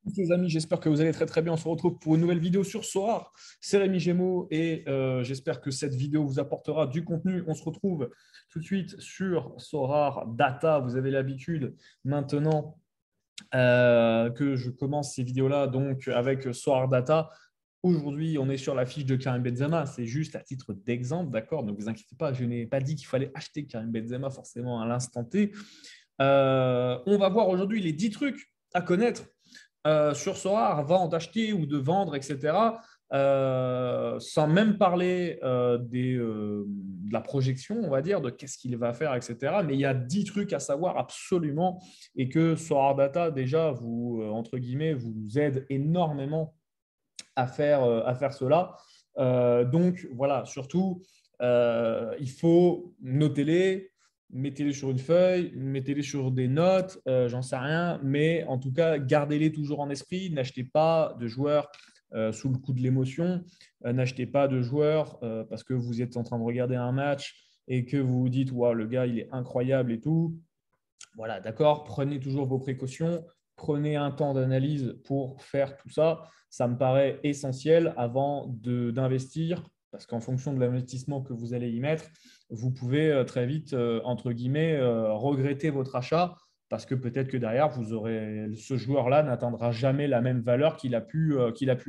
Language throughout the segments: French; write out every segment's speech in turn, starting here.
Les amis, j'espère que vous allez très très bien. On se retrouve pour une nouvelle vidéo sur Soar. C'est Rémi Gémeaux et j'espère que cette vidéo vous apportera du contenu. On se retrouve tout de suite sur Soar Data. Vous avez l'habitude maintenant que je commence ces vidéos-là donc avec Soar Data. Aujourd'hui, on est sur la fiche de Karim Benzema. C'est juste à titre d'exemple, d'accord? Ne vous inquiétez pas, je n'ai pas dit qu'il fallait acheter Karim Benzema forcément à l'instant T. On va voir aujourd'hui les 10 trucs à connaître sur Sora avant d'acheter ou de vendre, etc. Sans même parler de la projection, on va dire, de qu'est-ce qu'il va faire, etc. Mais il y a 10 trucs à savoir absolument et que Sora Data, déjà, vous, entre guillemets, vous aide énormément à faire cela. Donc, voilà, surtout, il faut noter-les, mettez-les sur une feuille, mettez-les sur des notes, j'en sais rien, mais en tout cas, gardez-les toujours en esprit. N'achetez pas de joueurs sous le coup de l'émotion. N'achetez pas de joueurs parce que vous êtes en train de regarder un match et que vous vous dites, wow, le gars, il est incroyable et tout. Voilà, d'accord. Prenez toujours vos précautions. Prenez un temps d'analyse pour faire tout ça. Ça me paraît essentiel avant d'investir parce qu'en fonction de l'investissement que vous allez y mettre, vous pouvez très vite, entre guillemets, regretter votre achat parce que peut-être que derrière, ce joueur-là n'atteindra jamais la même valeur qu'il a pu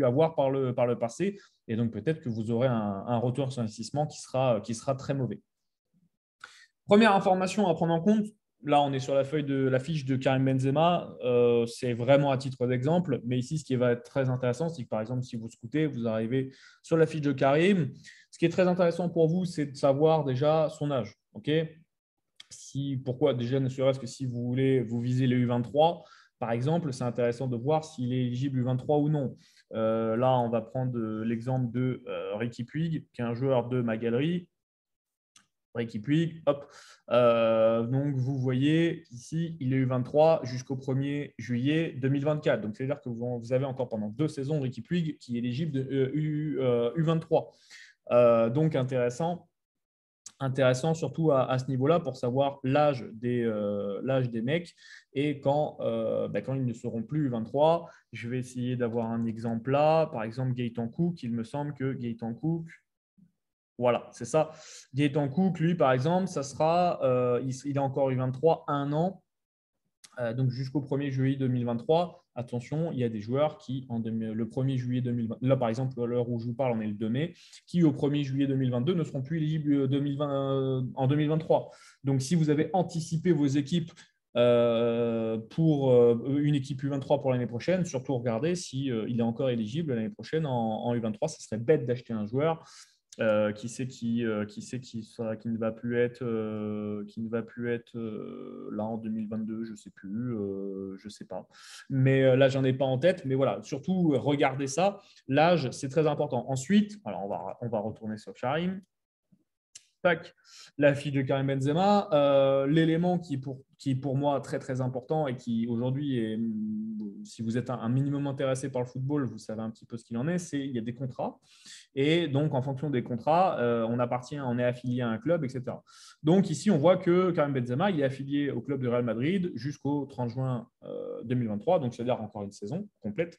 avoir par le passé. Et donc, peut-être que vous aurez un retour sur investissement qui sera très mauvais. Première information à prendre en compte, là on est sur la feuille de la fiche de Karim Benzema, c'est vraiment à titre d'exemple, mais ici ce qui va être très intéressant, c'est que par exemple si vous scoutez, vous arrivez sur la fiche de Karim, ce qui est très intéressant pour vous, c'est de savoir déjà son âge. Pourquoi déjà, ne serait-ce que si vous voulez vous viser les U23, par exemple, c'est intéressant de voir s'il est éligible U23 ou non. Là, on va prendre l'exemple de Ricky Puig, qui est un joueur de ma galerie. Ricky Puig, hop. Donc, vous voyez ici, il est U23 jusqu'au 1er juillet 2024. Donc, c'est-à-dire que vous avez encore pendant 2 saisons Ricky Puig qui est éligible de U23. Donc, intéressant surtout à ce niveau-là pour savoir l'âge des mecs et quand ils ne seront plus U23. Je vais essayer d'avoir un exemple là. Par exemple, Gaëtan Cook, il me semble que Gaëtan Cook, voilà, c'est ça. Gaëtan Cook, lui, par exemple, il est encore U23 un an, donc jusqu'au 1er juillet 2023. Attention, il y a des joueurs qui, le 1er juillet 2020, là par exemple, à l'heure où je vous parle, on est le 2 mai, qui au 1er juillet 2022 ne seront plus éligibles en 2023. Donc si vous avez anticipé vos équipes pour une équipe U23 pour l'année prochaine, surtout regardez si il est encore éligible l'année prochaine en U23. Ça serait bête d'acheter un joueur qui ne va plus être, là en 2022, je ne sais plus, je ne sais pas. Mais là, j'en ai pas en tête. Mais voilà, surtout, regardez ça. L'âge, c'est très important. Ensuite, alors on va retourner sur Karim. Tac, la fille de Karim Benzema. L'élément qui est pour moi très très important et qui aujourd'hui est, si vous êtes un minimum intéressé par le football, vous savez un petit peu ce qu'il en est, c'est il y a des contrats. Et donc, en fonction des contrats, on est affilié à un club, etc. Donc, ici, on voit que Karim Benzema, il est affilié au club de Real Madrid jusqu'au 30 juin 2023, donc c'est-à-dire encore une saison complète.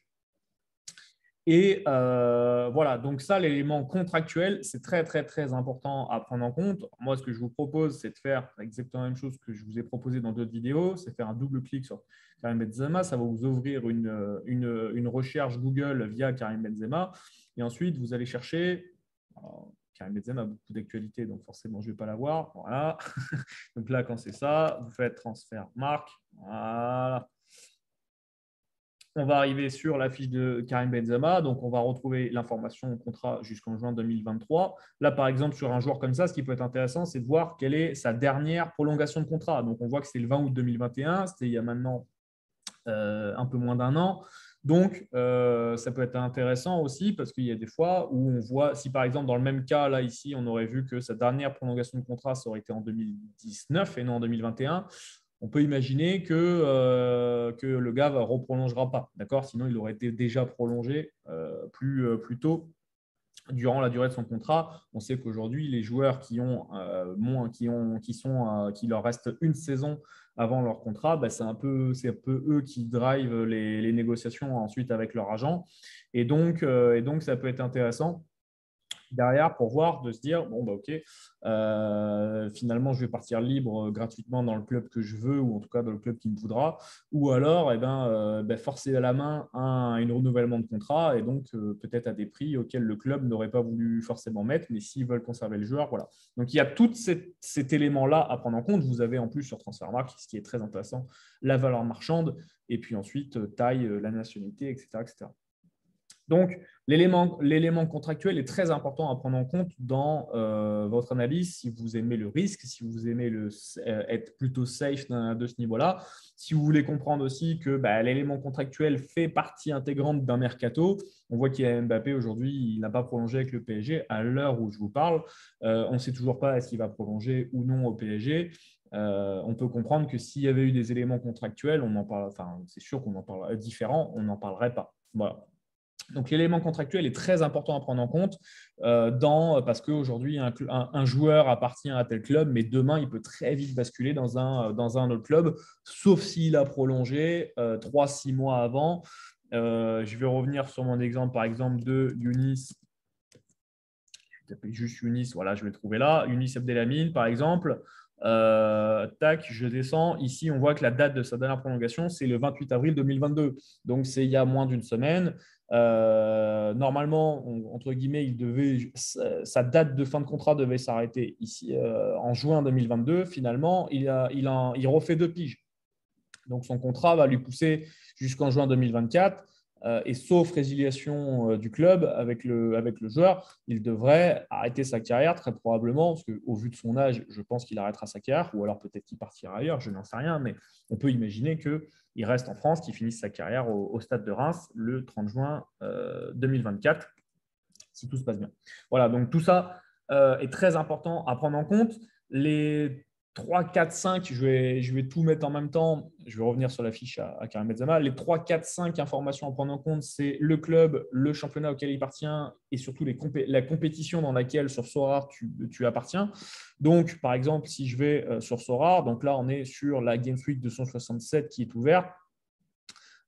Et voilà, donc ça, l'élément contractuel, c'est très, très, très important à prendre en compte. Moi, ce que je vous propose, c'est de faire exactement la même chose que je vous ai proposé dans d'autres vidéos, c'est faire un double-clic sur Karim Benzema. Ça va vous ouvrir une recherche Google via Karim Benzema. Et ensuite, vous allez chercher. Alors, Karim Benzema a beaucoup d'actualité, donc forcément, je ne vais pas l'avoir. Voilà. Donc là, quand c'est ça, vous faites transfert marque. Voilà. On va arriver sur la fiche de Karim Benzema. Donc, on va retrouver l'information au contrat jusqu'en juin 2023. Là, par exemple, sur un joueur comme ça, ce qui peut être intéressant, c'est de voir quelle est sa dernière prolongation de contrat. Donc, on voit que c'est le 20 août 2021. C'était il y a maintenant un peu moins d'un an. Donc, ça peut être intéressant aussi parce qu'il y a des fois où on voit, si par exemple, dans le même cas, là, ici, on aurait vu que sa dernière prolongation de contrat, ça aurait été en 2019 et non en 2021. On peut imaginer que le gars ne reprolongera pas, d'accord? Sinon, il aurait été déjà prolongé plus tôt durant la durée de son contrat. On sait qu'aujourd'hui, les joueurs qui leur reste une saison avant leur contrat, bah, c'est un peu eux qui drivent les négociations ensuite avec leur agent. Et donc, ça peut être intéressant derrière pour voir, de se dire, bon, bah, OK, finalement, je vais partir libre gratuitement dans le club que je veux, ou en tout cas dans le club qui me voudra, ou alors forcer à la main un renouvellement de contrat, et donc peut-être à des prix auxquels le club n'aurait pas voulu forcément mettre, mais s'ils veulent conserver le joueur, voilà. Donc, il y a tout cet élément-là à prendre en compte. Vous avez en plus sur Transfermarkt, ce qui est très intéressant, la valeur marchande, et puis ensuite taille, la nationalité, etc., etc. Donc, l'élément contractuel est très important à prendre en compte dans votre analyse si vous aimez le risque, si vous aimez être plutôt safe de ce niveau-là. Si vous voulez comprendre aussi que l'élément contractuel fait partie intégrante d'un mercato, on voit qu'il y a Mbappé aujourd'hui, il n'a pas prolongé avec le PSG à l'heure où je vous parle. On ne sait toujours pas est-ce qu'il va prolonger ou non au PSG. On peut comprendre que s'il y avait eu des éléments contractuels, on en parle, enfin, c'est sûr qu'on en parle différents, on n'en parlerait pas. Voilà. Donc, l'élément contractuel est très important à prendre en compte parce qu'aujourd'hui, un joueur appartient à tel club, mais demain, il peut très vite basculer dans un autre club, sauf s'il a prolongé 3-6 mois avant. Je vais revenir sur mon exemple, par exemple, de Younis. Je vais taper juste Younis, voilà, je vais le trouver là. Younis Abdelhamid, par exemple. Tac, je descends. Ici, on voit que la date de sa dernière prolongation, c'est le 28 avril 2022. Donc, c'est il y a moins d'une semaine. Normalement, entre guillemets, sa date de fin de contrat devait s'arrêter ici en juin 2022. Finalement, il refait 2 piges. Donc, son contrat va lui pousser jusqu'en juin 2024. Et sauf résiliation du club avec le joueur, il devrait arrêter sa carrière très probablement, parce qu'au vu de son âge, je pense qu'il arrêtera sa carrière, ou alors peut-être qu'il partira ailleurs, je n'en sais rien, mais on peut imaginer qu'il reste en France, qu'il finisse sa carrière au Stade de Reims le 30 juin 2024, si tout se passe bien. Voilà, donc tout ça est très important à prendre en compte. Les 3, 4, 5, je vais tout mettre en même temps. Je vais revenir sur la fiche à Karim Benzema. Les 3, 4, 5 informations à prendre en compte, c'est le club, le championnat auquel il appartient et surtout la compétition dans laquelle sur Sorare tu appartiens. Donc, par exemple, si je vais sur Sorare, donc là, on est sur la Game Week 267 qui est ouverte.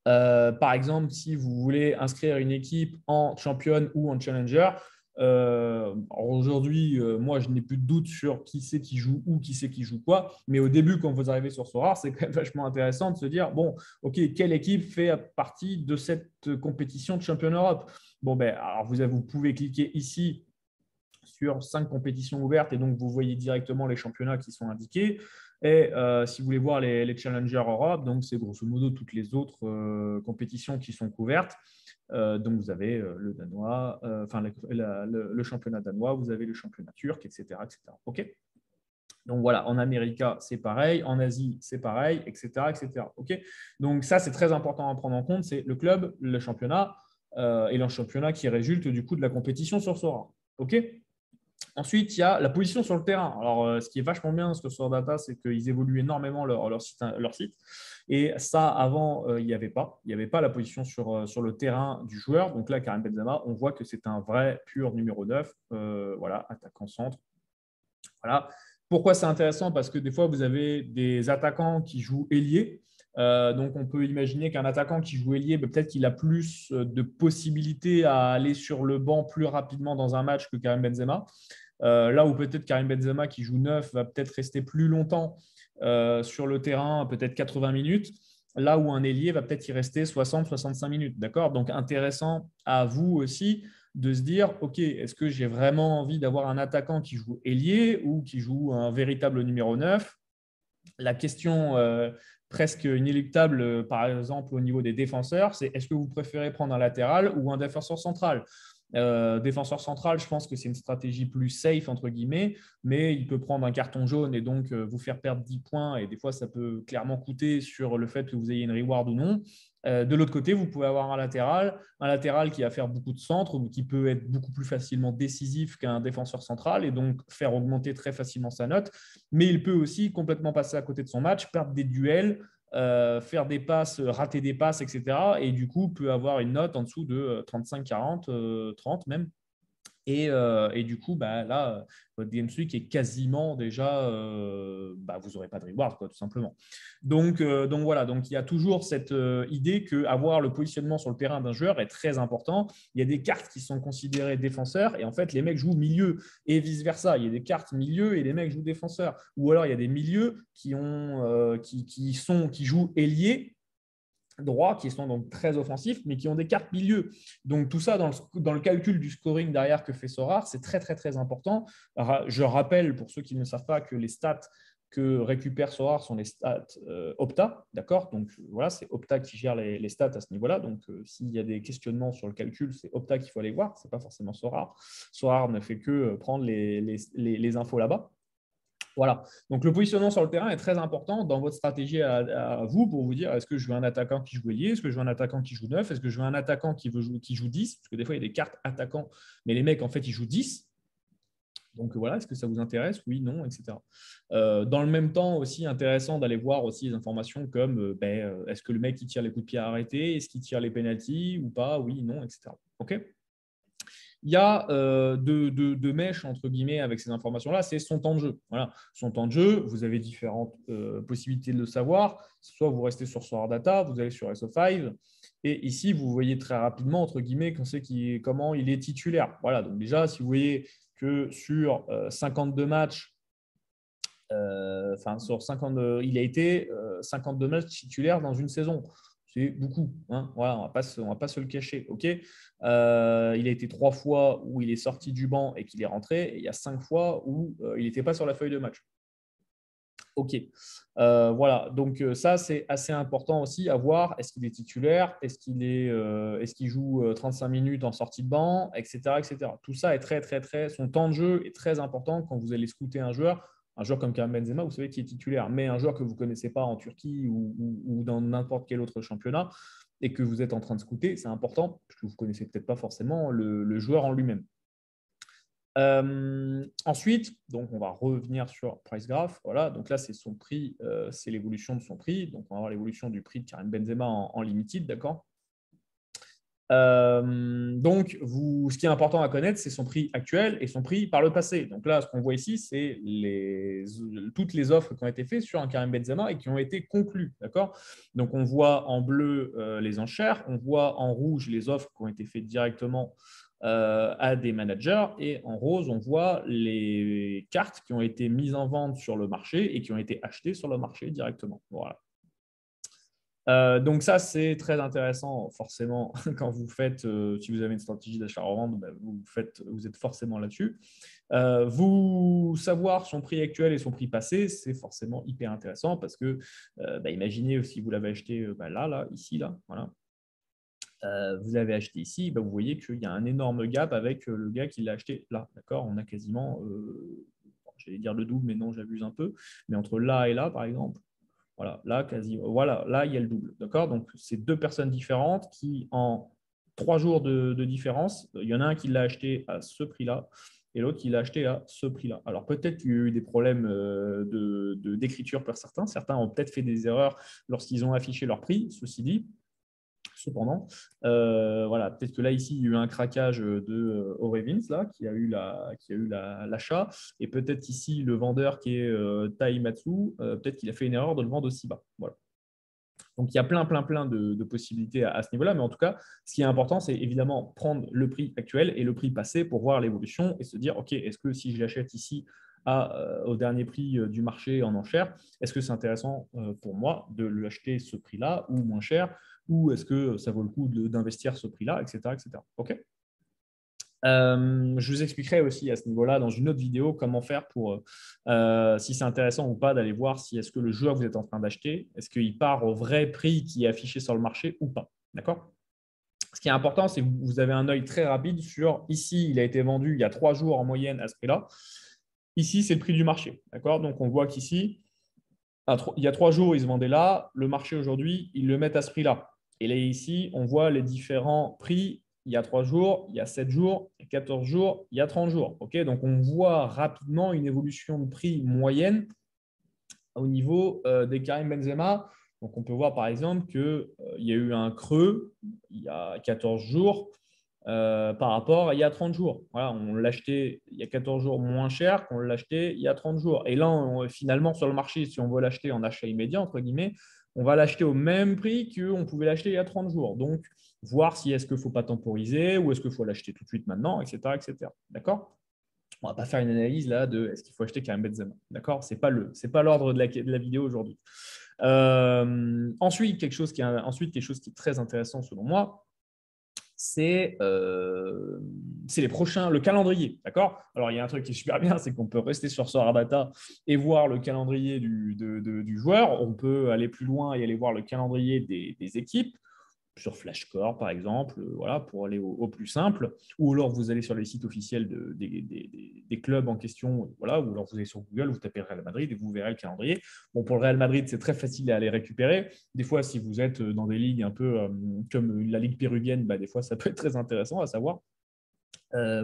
Par exemple, si vous voulez inscrire une équipe en championne ou en challenger, aujourd'hui, moi, je n'ai plus de doute sur qui c'est qui joue où, qui c'est qui joue quoi. Mais au début, quand vous arrivez sur Sorare, c'est quand même vachement intéressant de se dire, bon, OK, quelle équipe fait partie de cette compétition de champion Europe? Bon, alors vous pouvez cliquer ici sur 5 compétitions ouvertes et donc vous voyez directement les championnats qui sont indiqués. Et si vous voulez voir les Challengers Europe, donc c'est grosso modo toutes les autres compétitions qui sont couvertes. Donc vous avez le danois, le championnat danois, vous avez le championnat turc, etc. etc. OK. Donc voilà, en Amérique, c'est pareil, en Asie, c'est pareil, etc. etc. OK. Donc ça, c'est très important à prendre en compte, c'est le club, le championnat et le championnat qui résulte du coup de la compétition sur Sora. OK. Ensuite, il y a la position sur le terrain. Alors, ce qui est vachement bien sur Sora Data, c'est qu'ils évoluent énormément leur site. Et ça, avant, il n'y avait pas. Il n'y avait pas la position sur le terrain du joueur. Donc là, Karim Benzema, on voit que c'est un vrai pur numéro 9. Voilà, attaquant centre. Voilà. Pourquoi c'est intéressant? Parce que des fois, vous avez des attaquants qui jouent ailier. Donc, on peut imaginer qu'un attaquant qui joue ailier, peut-être qu'il a plus de possibilités à aller sur le banc plus rapidement dans un match que Karim Benzema. Là où peut-être Karim Benzema, qui joue 9, va peut-être rester plus longtemps sur le terrain, peut-être 80 minutes. Là où un ailier va peut-être y rester 60-65 minutes. D'accord? Donc, intéressant à vous aussi de se dire, OK, est-ce que j'ai vraiment envie d'avoir un attaquant qui joue ailier ou qui joue un véritable numéro 9? La question presque inéluctable, par exemple, au niveau des défenseurs, c'est est-ce que vous préférez prendre un latéral ou un défenseur central? Défenseur central, je pense que c'est une stratégie plus safe, entre guillemets, mais il peut prendre un carton jaune et donc vous faire perdre 10 points. Et des fois, ça peut clairement coûter sur le fait que vous ayez une reward ou non. De l'autre côté, vous pouvez avoir un latéral qui va faire beaucoup de centres, ou qui peut être beaucoup plus facilement décisif qu'un défenseur central et donc faire augmenter très facilement sa note. Mais il peut aussi complètement passer à côté de son match, perdre des duels, faire des passes, rater des passes, etc. Et du coup, peut avoir une note en dessous de 35, 40, 30 même. Et du coup, là, votre game streak est quasiment déjà, vous n'aurez pas de reward, quoi, tout simplement. Donc voilà, donc il y a toujours cette idée qu'avoir le positionnement sur le terrain d'un joueur est très important. Il y a des cartes qui sont considérées défenseurs et en fait, les mecs jouent milieu et vice-versa. Il y a des cartes milieu et les mecs jouent défenseurs. Ou alors, il y a des milieux qui jouent ailier droits qui sont donc très offensifs, mais qui ont des cartes milieu. Donc tout ça, dans le calcul du scoring derrière que fait Sorare, c'est très, très, très important. Je rappelle, pour ceux qui ne savent pas, que les stats que récupère Sorare sont les stats Opta, d'accord. Donc voilà, c'est Opta qui gère les stats à ce niveau-là. Donc s'il y a des questionnements sur le calcul, c'est Opta qu'il faut aller voir, ce n'est pas forcément Sorare. Sorare ne fait que prendre les infos là-bas. Voilà. Donc, le positionnement sur le terrain est très important dans votre stratégie à vous pour vous dire est-ce que je veux un attaquant qui joue ailier, est-ce que je veux un attaquant qui joue 9, est-ce que je veux un attaquant qui joue 10, parce que des fois, il y a des cartes attaquants, mais les mecs, en fait, ils jouent 10. Donc voilà, est-ce que ça vous intéresse? Oui, non, etc. Dans le même temps, aussi intéressant d'aller voir aussi des informations comme est-ce que le mec il tire les coups de pied arrêtés, est-ce qu'il tire les pénaltys ou pas, oui, non, etc. OK. Il y a deux mèches, entre guillemets, avec ces informations-là, c'est son temps de jeu. Voilà. Son temps de jeu, vous avez différentes possibilités de le savoir. Soit vous restez sur Solar Data, vous allez sur SO5, et ici, vous voyez très rapidement, entre guillemets, comment il est titulaire. Voilà. Donc déjà, si vous voyez que sur 52 matchs, sur 52, il a été 52 matchs titulaires dans une saison. C'est beaucoup. Hein. Voilà, on ne va pas se le cacher. Okay, il a été 3 fois où il est sorti du banc et qu'il est rentré. Et il y a 5 fois où il n'était pas sur la feuille de match. OK. Voilà. Donc, ça, c'est assez important aussi à voir. Est-ce qu'il est titulaire? Est-ce qu'il joue 35 minutes en sortie de banc, etc., etc. Tout ça est très, très, très. Son temps de jeu est très important quand vous allez scouter un joueur. Un joueur comme Karim Benzema, vous savez qui est titulaire, mais un joueur que vous ne connaissez pas en Turquie ou dans n'importe quel autre championnat et que vous êtes en train de scouter, c'est important parce que vous ne connaissez peut-être pas forcément le joueur en lui-même. Ensuite, donc on va revenir sur Price Graph. Voilà, donc là c'est son prix, c'est l'évolution de son prix. Donc on va voir l'évolution du prix de Karim Benzema en limited, d'accord. Donc ce qui est important à connaître, c'est son prix actuel et son prix par le passé. Donc là, ce qu'on voit ici, c'est toutes les offres qui ont été faites sur un Karim Benzema et qui ont été conclues, d'accord. Donc on voit en bleu les enchères, on voit en rouge les offres qui ont été faites directement à des managers et en rose, on voit les cartes qui ont été mises en vente sur le marché et qui ont été achetées sur le marché directement. Voilà. Donc ça, c'est très intéressant forcément quand vous faites, si vous avez une stratégie d'achat-revente, vous êtes forcément là-dessus. Vous savoir son prix actuel et son prix passé, c'est forcément hyper intéressant parce que imaginez si vous l'avez acheté là, ici, là, voilà. Vous l'avez acheté ici, vous voyez qu'il y a un énorme gap avec le gars qui l'a acheté là. D'accord, on a quasiment, j'allais dire le double, mais non, j'abuse un peu. Mais entre là et là, par exemple, voilà, là, il y a le double. D'accord. Donc, c'est deux personnes différentes qui, en 3 jours de différence, il y en a un qui l'a acheté à ce prix-là et l'autre qui l'a acheté à ce prix-là. Alors, peut-être qu'il y a eu des problèmes d'écriture pour certains. Certains ont peut-être fait des erreurs lorsqu'ils ont affiché leur prix, ceci dit. Cependant, voilà, peut-être que là, ici, il y a eu un craquage de Orevins, là, qui a eu l'achat. Et peut-être ici, le vendeur qui est Taimatsu, peut-être qu'il a fait une erreur de le vendre aussi bas. Voilà. Donc, il y a plein de possibilités à ce niveau-là. Mais en tout cas, ce qui est important, c'est évidemment prendre le prix actuel et le prix passé pour voir l'évolution et se dire, OK, est-ce que si je l'achète ici au dernier prix du marché en enchère, est-ce que c'est intéressant pour moi de l'acheter ce prix-là ou moins cher, ou est-ce que ça vaut le coup d'investir ce prix-là, etc., etc. OK. Je vous expliquerai aussi à ce niveau-là dans une autre vidéo comment faire pour, si c'est intéressant ou pas, d'aller voir si est-ce que le joueur que vous êtes en train d'acheter, est-ce qu'il part au vrai prix qui est affiché sur le marché ou pas. D'accord. Ce qui est important, c'est que vous avez un œil très rapide sur ici, il a été vendu il y a 3 jours en moyenne à ce prix-là. Ici, c'est le prix du marché. D'accord. Donc, on voit qu'ici, il y a 3 jours, ils se vendaient là. Le marché aujourd'hui, ils le mettent à ce prix-là. Et là, ici, on voit les différents prix. Il y a 3 jours, il y a 7 jours, il y a 14 jours, il y a 30 jours. Okay, donc, on voit rapidement une évolution de prix moyenne au niveau des Karim Benzema. Donc, on peut voir par exemple qu'il y a eu un creux il y a 14 jours par rapport à il y a 30 jours. Voilà, on l'a acheté il y a 14 jours moins cher qu'on l'a acheté il y a 30 jours. Et là, finalement, sur le marché, si on veut l'acheter en achat immédiat, entre guillemets, on va l'acheter au même prix qu'on pouvait l'acheter il y a 30 jours. Donc, voir si est-ce qu'il ne faut pas temporiser ou est-ce qu'il faut l'acheter tout de suite maintenant, etc. etc. D'accord? On ne va pas faire une analyse là de est-ce qu'il faut acheter Karim Benzema. D'accord? Ce n'est pas l'ordre de la vidéo aujourd'hui. Ensuite, quelque chose qui est très intéressant selon moi, c'est le calendrier. D'accord? Alors, il y a un truc qui est super bien, c'est qu'on peut rester sur Sorabata et voir le calendrier du joueur. On peut aller plus loin et aller voir le calendrier des équipes sur Flashcore, par exemple, voilà, pour aller au plus simple. Ou alors, vous allez sur les sites officiels des clubs en question, voilà, ou alors vous allez sur Google, vous tapez le Real Madrid et vous verrez le calendrier. Bon, pour le Real Madrid, c'est très facile à aller récupérer. Des fois, si vous êtes dans des ligues un peu comme la Ligue péruvienne, bah, des fois, ça peut être très intéressant à savoir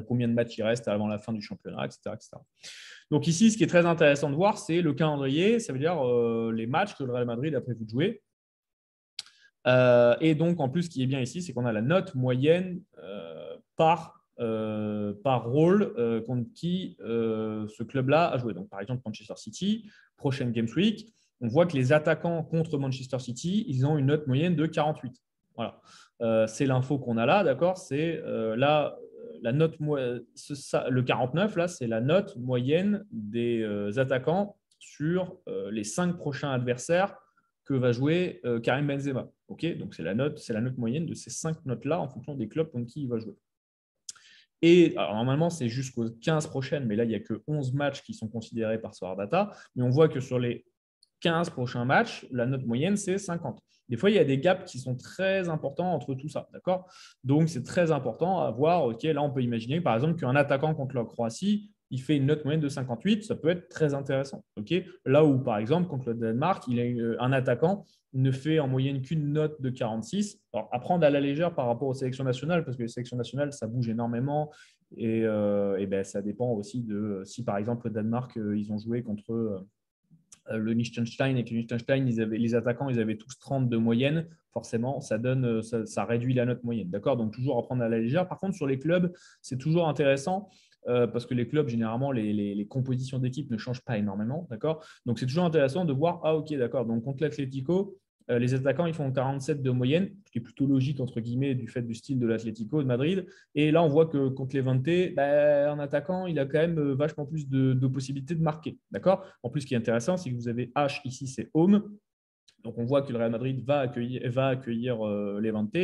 combien de matchs il reste avant la fin du championnat, etc., etc. Donc ici, ce qui est très intéressant de voir, c'est le calendrier, ça veut dire les matchs que le Real Madrid a prévu de jouer. Et donc, en plus, ce qui est bien ici, c'est qu'on a la note moyenne par rôle contre qui ce club-là a joué. Donc, par exemple, Manchester City, prochaine Games Week, on voit que les attaquants contre Manchester City, ils ont une note moyenne de 48. Voilà. C'est l'info qu'on a là, d'accord? C'est là, la note le 49, là, c'est la note moyenne des attaquants sur les 5 prochains adversaires que va jouer Karim Benzema. Okay, donc, c'est la note moyenne de ces 5 notes-là en fonction des clubs contre qui il va jouer. Et alors, normalement, c'est jusqu'aux 15 prochaines, mais là, il n'y a que 11 matchs qui sont considérés par Solar Data. Mais on voit que sur les 15 prochains matchs, la note moyenne, c'est 50. Des fois, il y a des gaps qui sont très importants entre tout ça. D'accord? Donc, c'est très important à voir. OK, là, on peut imaginer, par exemple, qu'un attaquant contre la Croatie, il fait une note moyenne de 58. Ça peut être très intéressant. OK? Là où, par exemple, contre le Danemark, un attaquant ne fait en moyenne qu'une note de 46. Alors, à prendre à la légère par rapport aux sélections nationales, parce que les sélections nationales, ça bouge énormément. Et ben, ça dépend aussi de si, par exemple, le Danemark, ils ont joué contre le Liechtenstein et que le Liechtenstein, les attaquants, ils avaient tous 30 de moyenne. Forcément, ça réduit la note moyenne. D'accord? Donc, toujours à prendre à la légère. Par contre, sur les clubs, c'est toujours intéressant parce que les clubs, généralement, les compositions d'équipe ne changent pas énormément. D'accord? Donc, c'est toujours intéressant de voir, ah, ok, d'accord. Donc, contre l'Atlético, les attaquants, ils font 47 de moyenne, ce qui est plutôt logique, entre guillemets, du fait du style de l'Atlético de Madrid. Et là, on voit que contre les Levante, un attaquant, il a quand même vachement plus de possibilités de marquer. D'accord? En plus, ce qui est intéressant, c'est que vous avez H ici, c'est home. Donc, on voit que le Real Madrid va accueillir Levante.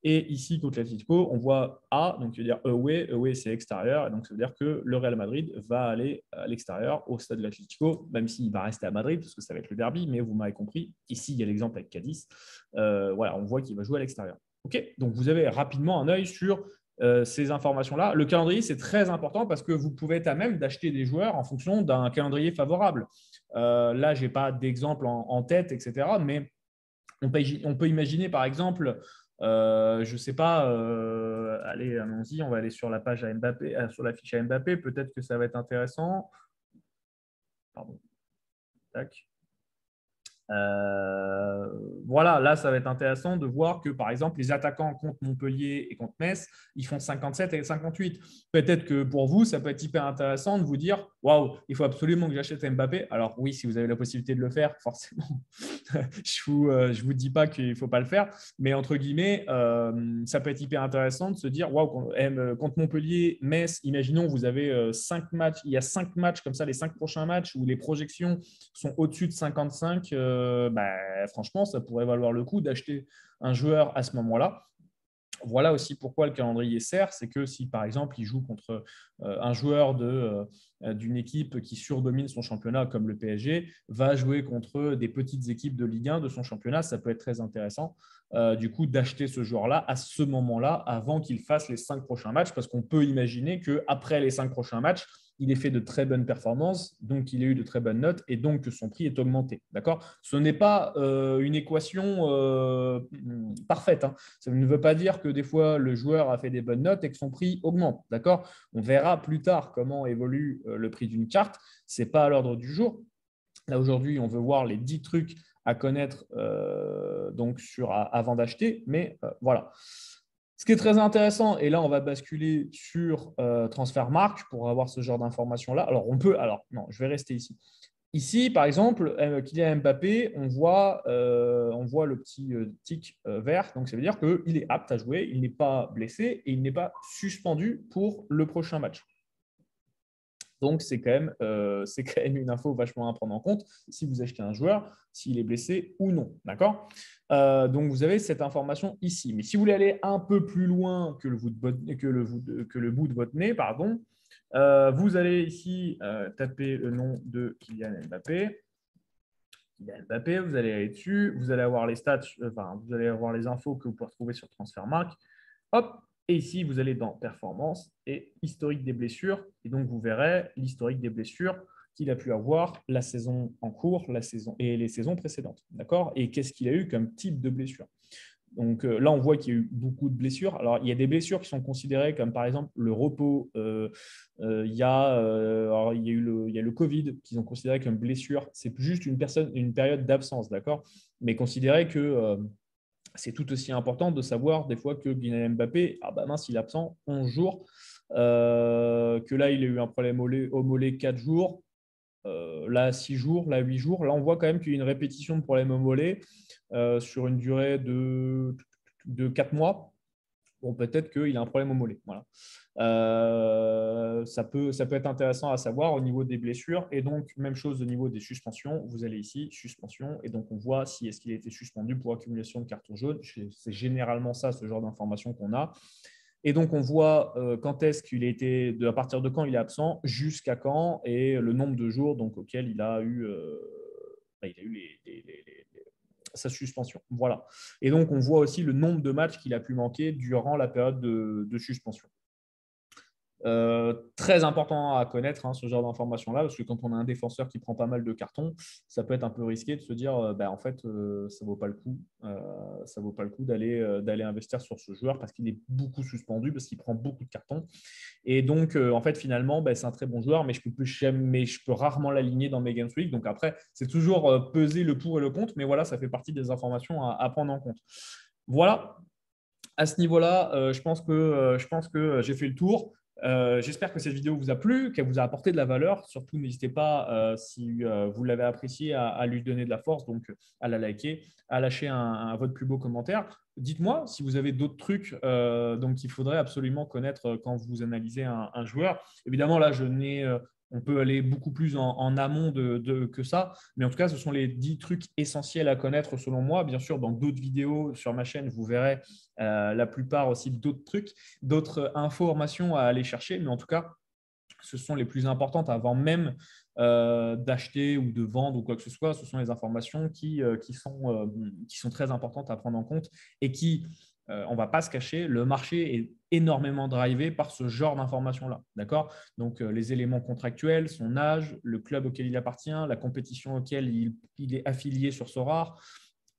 Et ici, contre l'Atlético, on voit A, donc ça veut dire away. Away, c'est extérieur. Et donc, ça veut dire que le Real Madrid va aller à l'extérieur, au stade de l'Atlético, même s'il va rester à Madrid, parce que ça va être le derby. Mais vous m'avez compris, ici, il y a l'exemple avec Cadiz. Voilà, on voit qu'il va jouer à l'extérieur. OK, donc vous avez rapidement un œil sur ces informations-là. Le calendrier, c'est très important parce que vous pouvez être à même d'acheter des joueurs en fonction d'un calendrier favorable. Là, je n'ai pas d'exemple en tête, etc. Mais on peut imaginer, par exemple, je ne sais pas, allez, allons-y, on va aller sur la page à Mbappé, sur la fiche à Mbappé. Peut-être que ça va être intéressant. Pardon. Tac. Voilà, là, ça va être intéressant de voir que, par exemple, les attaquants contre Montpellier et contre Metz, ils font 57 et 58. Peut-être que pour vous, ça peut être hyper intéressant de vous dire, waouh, il faut absolument que j'achète Mbappé. Alors oui, si vous avez la possibilité de le faire, forcément, je vous dis pas qu'il ne faut pas le faire, mais entre guillemets, ça peut être hyper intéressant de se dire, waouh, contre Montpellier, Metz, imaginons, vous avez 5 matchs, il y a 5 matchs comme ça, les 5 prochains matchs où les projections sont au-dessus de 55, franchement, ça pourrait valoir le coup d'acheter un joueur à ce moment-là. Voilà aussi pourquoi le calendrier sert, c'est que si par exemple il joue contre un joueur d'une équipe qui surdomine son championnat comme le PSG, va jouer contre des petites équipes de Ligue 1 de son championnat, ça peut être très intéressant du coup d'acheter ce joueur-là à ce moment-là avant qu'il fasse les 5 prochains matchs, parce qu'on peut imaginer qu'après les 5 prochains matchs, il ait fait de très bonnes performances, donc il a eu de très bonnes notes et donc que son prix est augmenté. D'accord? Ce n'est pas une équation parfaite. Hein. Ça ne veut pas dire que des fois le joueur a fait des bonnes notes et que son prix augmente. D'accord? On verra plus tard comment évolue le prix d'une carte. Ce n'est pas à l'ordre du jour. Là, aujourd'hui, on veut voir les 10 trucs à connaître donc avant d'acheter. Mais voilà. Ce qui est très intéressant, et là, on va basculer sur Transfermarkt pour avoir ce genre d'informations-là. Alors non, je vais rester ici. Ici, par exemple, Kylian Mbappé, on voit le petit tic vert. Donc, ça veut dire qu'il est apte à jouer, il n'est pas blessé et il n'est pas suspendu pour le prochain match. Donc, c'est quand même une info vachement à prendre en compte si vous achetez un joueur, s'il est blessé ou non. D'accord. Donc, vous avez cette information ici. Mais si vous voulez aller un peu plus loin que le bout de votre nez, pardon, vous allez ici taper le nom de Kylian Mbappé. Kylian Mbappé, vous allez aller dessus, vous allez avoir les stats, vous allez avoir les infos que vous pouvez retrouver sur Transfermarkt. Hop, et ici, vous allez dans Performance et historique des blessures. Et donc, vous verrez l'historique des blessures qu'il a pu avoir la saison en cours, la saison et les saisons précédentes. D'accord. Et qu'est-ce qu'il a eu comme type de blessure. Donc là, on voit qu'il y a eu beaucoup de blessures. Alors, il y a des blessures qui sont considérées comme, par exemple, le repos. Il y a le Covid qu'ils ont considéré comme blessure. C'est juste une période d'absence, d'accord. Mais considéré que c'est tout aussi important de savoir des fois que Kylian Mbappé, ah bah mince, il est absent 11 jours, que là, il a eu un problème au mollet 4 jours, là 6 jours, là 8 jours. Là, on voit quand même qu'il y a une répétition de problème au mollet sur une durée de 4 mois. Bon, peut-être qu'il a un problème au mollet. Voilà. Ça peut être intéressant à savoir au niveau des blessures. Et donc, même chose au niveau des suspensions. Vous allez ici, suspension. Et donc, on voit si est-ce qu'il a été suspendu pour accumulation de carton jaune. C'est généralement ça, ce genre d'information qu'on a. Et donc, on voit quand est-ce qu'il a été, à partir de quand il est absent, jusqu'à quand, et le nombre de jours donc, auquel il a eu, sa suspension. Voilà. Et donc, on voit aussi le nombre de matchs qu'il a pu manquer durant la période de suspension. Très important à connaître ce genre d'informations-là, parce que quand on a un défenseur qui prend pas mal de cartons, ça peut être un peu risqué de se dire en fait, ça vaut pas le coup. Ça vaut pas le coup d'aller investir sur ce joueur parce qu'il est beaucoup suspendu, parce qu'il prend beaucoup de cartons. Et donc, en fait, finalement, c'est un très bon joueur, mais je peux rarement l'aligner dans mes Games Week. Donc après, c'est toujours peser le pour et le contre, mais voilà, ça fait partie des informations à prendre en compte. Voilà. À ce niveau-là, je pense que j'ai fait le tour. J'espère que cette vidéo vous a plu, qu'elle vous a apporté de la valeur. Surtout, n'hésitez pas, si vous l'avez apprécié, à lui donner de la force, donc à la liker, à lâcher votre plus beau commentaire. Dites-moi si vous avez d'autres trucs donc qu'il faudrait absolument connaître quand vous analysez un joueur. Évidemment, là, on peut aller beaucoup plus en amont que ça. Mais en tout cas, ce sont les 10 trucs essentiels à connaître selon moi. Bien sûr, dans d'autres vidéos sur ma chaîne, vous verrez la plupart aussi d'autres trucs, d'autres informations à aller chercher. Mais en tout cas, ce sont les plus importantes avant même d'acheter ou de vendre ou quoi que ce soit. Ce sont les informations qui sont très importantes à prendre en compte et qui, on ne va pas se cacher, le marché est énormément drivé par ce genre d'informations-là. D'accord. Donc, les éléments contractuels, son âge, le club auquel il appartient, la compétition auquel il est affilié sur Sorare,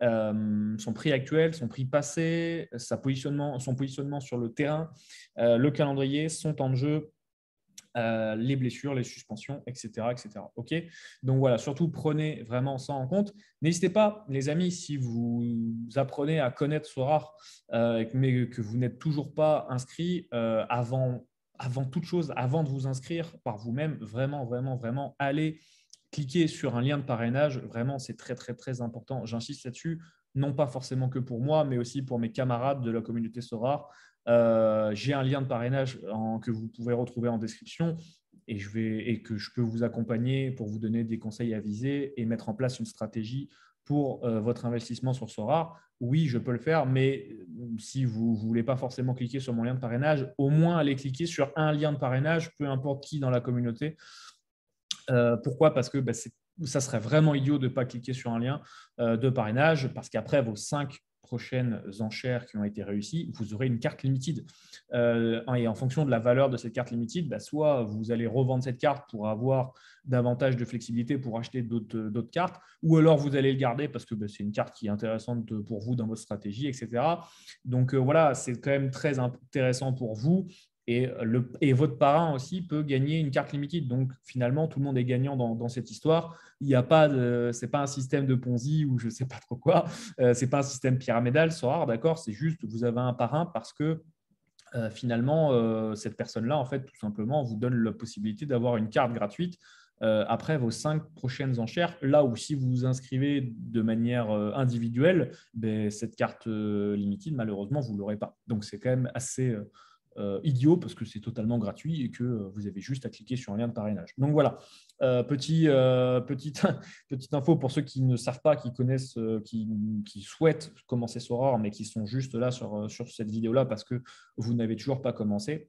son prix actuel, son prix passé, son positionnement sur le terrain, le calendrier, son temps de jeu, les blessures, les suspensions, etc. etc. Okay. Donc voilà, surtout prenez vraiment ça en compte. N'hésitez pas, les amis, si vous apprenez à connaître Sorare, mais que vous n'êtes toujours pas inscrit, avant toute chose, avant de vous inscrire par vous-même, vraiment, allez cliquer sur un lien de parrainage. Vraiment, c'est très, très, très important. J'insiste là-dessus, non pas forcément que pour moi, mais aussi pour mes camarades de la communauté Sorare. J'ai un lien de parrainage que vous pouvez retrouver en description et que je peux vous accompagner pour vous donner des conseils avisés et mettre en place une stratégie pour votre investissement sur Sorare. Oui, je peux le faire, mais si vous ne voulez pas forcément cliquer sur mon lien de parrainage, au moins allez cliquer sur un lien de parrainage, peu importe qui dans la communauté. Pourquoi? Parce que ça serait vraiment idiot de ne pas cliquer sur un lien de parrainage, parce qu'après vos 5 prochaines enchères qui ont été réussies, vous aurez une carte limited. Et en fonction de la valeur de cette carte limited, soit vous allez revendre cette carte pour avoir davantage de flexibilité pour acheter d'autres cartes, ou alors vous allez le garder parce que c'est une carte qui est intéressante pour vous dans votre stratégie, etc. Donc voilà, c'est quand même très intéressant pour vous. Et votre parrain aussi peut gagner une carte limited. Donc, finalement, tout le monde est gagnant dans cette histoire. Il n'y a pas de, c'est pas un système de Ponzi ou je ne sais pas trop quoi. C'est pas un système pyramidal, Sorare, d'accord. C'est juste vous avez un parrain parce que finalement, cette personne-là, en fait, tout simplement, vous donne la possibilité d'avoir une carte gratuite après vos 5 prochaines enchères. Là où si vous vous inscrivez de manière individuelle, ben, cette carte limited, malheureusement, vous ne l'aurez pas. Donc, c'est quand même assez idiot parce que c'est totalement gratuit et que vous avez juste à cliquer sur un lien de parrainage. Donc voilà, petite info pour ceux qui ne savent pas, qui connaissent, qui souhaitent commencer Sorare, mais qui sont juste là sur cette vidéo-là parce que vous n'avez toujours pas commencé.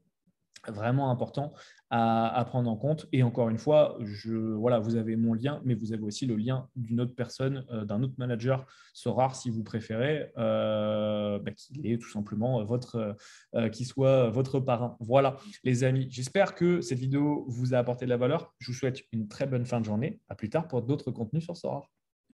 Vraiment important à prendre en compte. Et encore une fois, voilà, vous avez mon lien, mais vous avez aussi le lien d'une autre personne, d'un autre manager Sorare, si vous préférez, qui est tout simplement qui soit votre parrain. Voilà, les amis, j'espère que cette vidéo vous a apporté de la valeur. Je vous souhaite une très bonne fin de journée. À plus tard pour d'autres contenus sur Sorare.